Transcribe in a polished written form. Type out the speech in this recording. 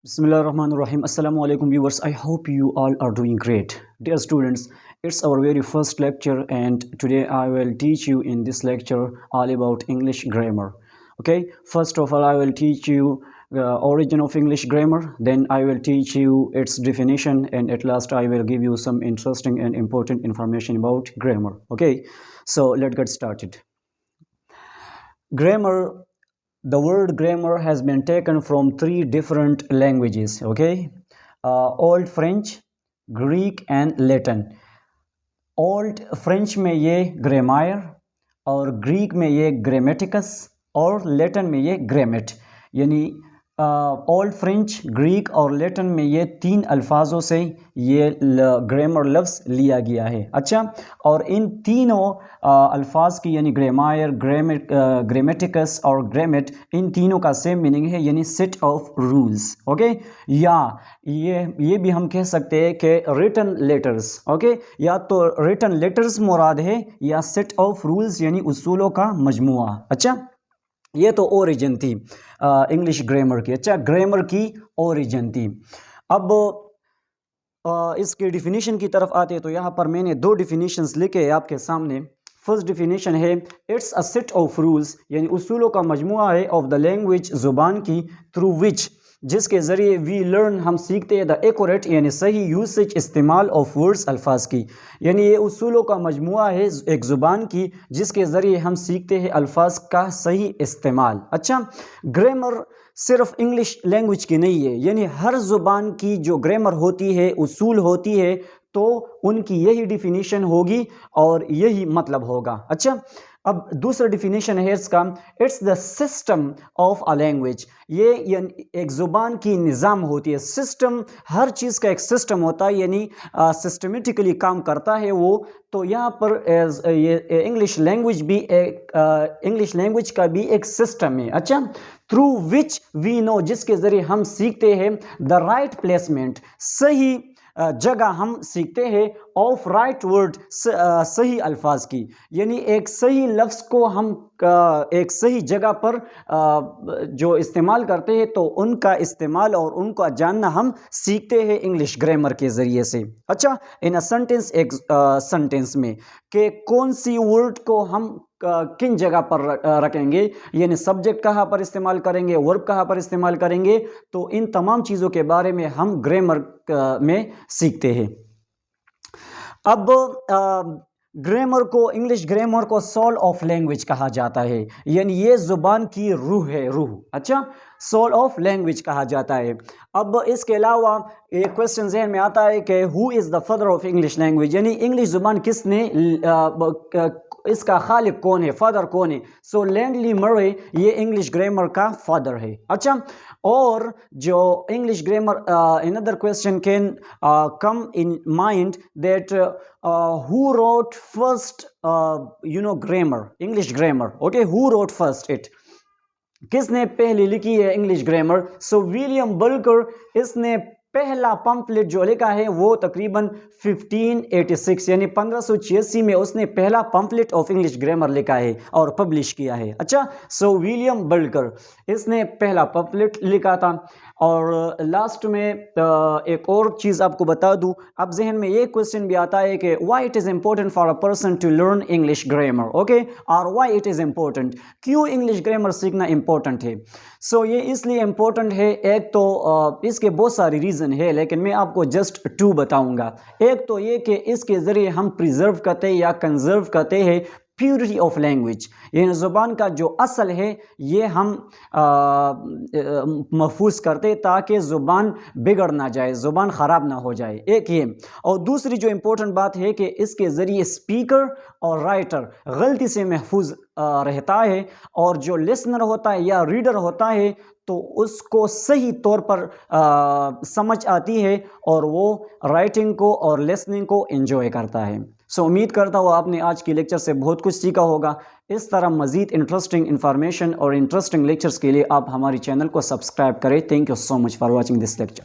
Bismillah ar-Rahman ar-Rahim. Assalamu alaikum viewers. I hope you all are doing great. Dear students, it's our very first lecture and today I will teach you in this lecture all about English grammar. Okay, first of all I will teach you the origin of English grammar, then I will teach you its definition, and at last I will give you some interesting and important information about grammar. Okay, so let's get started. Grammar, the word grammar has been taken from three different languages. Okay, Old French, Greek and Latin. Old French में ये grammar और Greek में ये ग्रामेटिकस और Latin में ये ग्रामेट, यानी old French, Greek और लैटिन में ये तीन अल्फाजों से ये ग्रामर लफ्ज़ लिया गया है. अच्छा, और इन तीनों अल्फाज की यानी ग्रामर, ग्रामेटिकस और ग्रामेट, इन तीनों का सेम मीनिंग है, यानी सेट ऑफ रूल्स. ओके, या ये भी हम कह सकते हैं कि रिटन लेटर्स. ओके, या तो रिटन लेटर्स मुराद है या सेट ऑफ रूल्स यानी उसूलों का मजमुआ. अच्छा, ये तो ओरिजिन थी इंग्लिश ग्रामर की. अच्छा, ग्रामर की ओरिजिन थी. अब इसके डिफिनीशन की तरफ आते हैं तो यहाँ पर मैंने दो डिफिनीशंस लिखे हैं आपके सामने. फर्स्ट डिफिनीशन है, it's a set of rules, यानी उसूलों का मजमुआ है, ऑफ द लैंग्वेज, ज़ुबान की, थ्रू विच, जिसके ज़रिए वी लर्न, हम सीखते हैं, द एक्यूरेट यानी सही यूसेज, इस्तेमाल ऑफ वर्ड्स, अल्फाज की, यानी ये उसूलों का मजमुआ है एक ज़ुबान की जिसके ज़रिए हम सीखते हैं अल्फाज का सही इस्तेमाल. अच्छा, ग्रामर सिर्फ इंग्लिश लैंग्वेज की नहीं है, यानी हर ज़ुबान की जो ग्रामर होती है, उसूल होती है, तो उनकी यही डिफिनीशन होगी और यही मतलब होगा. अच्छा, अब दूसरा डिफिनीशन है इसका, it's the system of a language, ये एक ज़ुबान की निज़ाम होती है. सिस्टम, हर चीज़ का एक सिस्टम होता है, यानी सिस्टमेटिकली काम करता है वो. तो यहाँ पर ये इंग्लिश लैंग्वेज भी इंग्लिश लैंग्वेज का भी एक सिस्टम है. अच्छा, थ्रू विच वी नो, जिसके ज़रिए हम सीखते हैं, द राइट प्लेसमेंट, सही जगह हम सीखते हैं, ऑफ राइट वर्ड, सही अल्फाज की, यानी एक सही लफ्ज़ को हम एक सही जगह पर जो इस्तेमाल करते हैं तो उनका इस्तेमाल और उनका जानना हम सीखते हैं इंग्लिश ग्रामर के ज़रिए से. अच्छा, इन अ सेंटेंस, एक सेंटेंस में कि कौन सी वर्ड को हम किन जगह पर रखेंगे, यानी सब्जेक्ट कहाँ पर इस्तेमाल करेंगे, वर्ब कहाँ पर इस्तेमाल करेंगे, तो इन तमाम चीज़ों के बारे में हम ग्रामर में सीखते हैं. अब ग्रामर को, इंग्लिश ग्रामर को सोल ऑफ लैंग्वेज कहा जाता है, यानी ये ज़ुबान की रूह है, रूह. अच्छा, सोल ऑफ लैंग्वेज कहा जाता है. अब इसके अलावा एक क्वेश्चन जहन में आता है कि who is the father of English language, यानी इंग्लिश ज़ुबान किसने, इसका खालिक कौन है, फादर कौन है. सो लैंडली मरे ये इंग्लिश ग्रामर का फादर है. अच्छा, और जो English grammar, another question can come in mind that who wrote first grammar, English grammar. Okay, who wrote first it, किसने पहले लिखी है इंग्लिश ग्रामर. सो विलियम बल्कर, इसने पहला पंपलेट जो लिखा है वो तकरीबन 1586 यानी 1586 में उसने पहला पंपलेट ऑफ इंग्लिश ग्रामर लिखा है और पब्लिश किया है. अच्छा, सो विलियम बल्कर, इसने पहला पंपलेट लिखा था. और लास्ट में एक और चीज़ आपको बता दूं, अब जहन में ये क्वेश्चन भी आता है कि why it is important for a person to learn English grammar. Okay, और व्हाई इट इज़ इम्पोर्टेंट, क्यों इंग्लिश ग्रामर सीखना इम्पोर्टेंट है. सो ये इसलिए इम्पोर्टेंट है, एक तो इसके बहुत सारी रीज़न है, लेकिन मैं आपको जस्ट 2 बताऊंगा. एक तो ये कि इसके ज़रिए हम प्रिजर्व करते या कंजर्व करते हैं प्योरिटी ऑफ लैंग्वेज, यानी ज़ुबान का जो असल है ये हम महफूज करते ताकि ज़ुबान बिगड़ ना जाए, ज़ुबान ख़राब ना हो जाए. एक ये, और दूसरी जो इम्पोर्टेंट बात है कि इसके ज़रिए स्पीकर और राइटर गलती से महफूज रहता है, और जो लिसनर होता है या रीडर होता है तो उसको सही तौर पर समझ आती है और वो राइटिंग को और लिसनिंग को एंजॉय करता है. सो उम्मीद करता हूँ आपने आज की लेक्चर से बहुत कुछ सीखा होगा. इस तरह मज़ीद इंटरेस्टिंग इन्फॉर्मेशन और इंटरेस्टिंग लेक्चर्स के लिए आप हमारी चैनल को सब्सक्राइब करें. Thank you so much for watching this lecture.